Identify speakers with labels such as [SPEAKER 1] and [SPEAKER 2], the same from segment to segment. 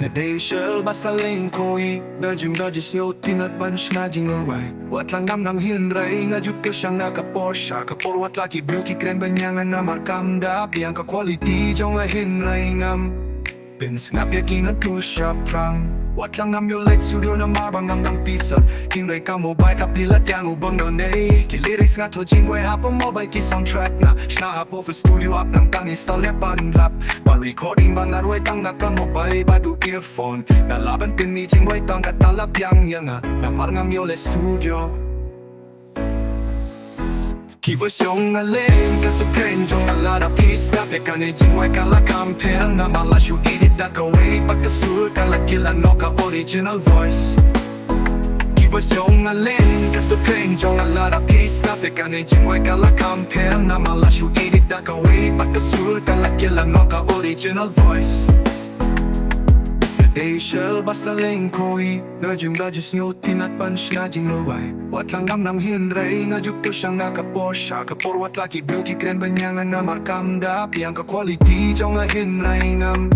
[SPEAKER 1] Nadejshel basta lengkoi Najim dajis yo tinat bunch na jingawai Wat lang nam hinray nga juk siyang nakaporsya Kapor wat laki blue ki kren banyangan na markamda Piang ka quality jong nga hinray ngam Sngap ya kinat tu siya phrang Wat lang nam yo light studio na marbang ng pisa Hinray ka mo bay kapilat yang ubang donay Kiliris nga to jingway hapon mo bay ki soundtrack na Shna hapo for studio up ng tang install ya panlap While recording bang narway tang nakam mo bay badu earphone Nalaban pin ni jingway tang katalap yang nga Namar ngam yo le studio Ki versyong alin kasukren jong alada pista Peka ni jingway kala campaign na malasyo edit da gaway Pagkasur kala kila no ka original voice Ki versyong alin kasukren jong alada pista Peka ni jingway kala campaign na malasyo edit da gaway Pagkasur kala kila no ka original voice Nadejshel basta lengkoi Najim dajis nyo tinat punch na jingaway Wat lang nam hinray nga juk siyang nakaporsya Kapor wat laki blue ki kren banyangan na markamda Piang ka quality jong nga hinray ngam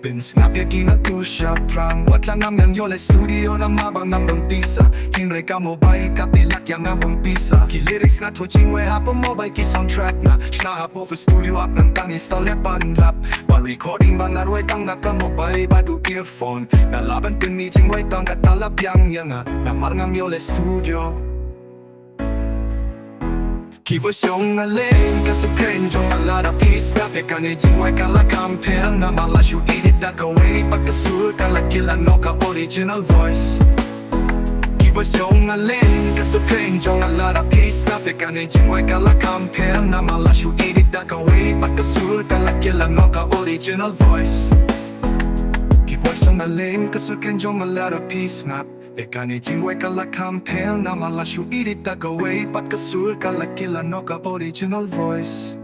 [SPEAKER 1] Sngap ya kinat tu siya phrang Wat lang nam yang yo le studio na mabang ng pisa Hinray ka mo bay kapilat yang abang pisa Kiliris nga to jingway hapon mo bay ki soundtrack na Shna hapo for studio up ng tang install ya panlap While recording bang narway tang nakam mo bay badu earphone Nalaban pin ni jingway tang katalap yang nga Namar ngam yo le studio Ki versyong alin kasukren jong alada pista Peka ni jingway kala campaign na malasyo edit da gaway Pagkasur kala kila no ka original voice Ki versyong alin kasukren jong alada pista Peka ni jingway kala campaign na malasyo edit da gaway Pagkasur kala kila no ka original voice Ki versyong alin kasukren jong alada pista Peka ni jingway kala campaign na malasyo edit da gaway Pagkasur kala kila no ka original voice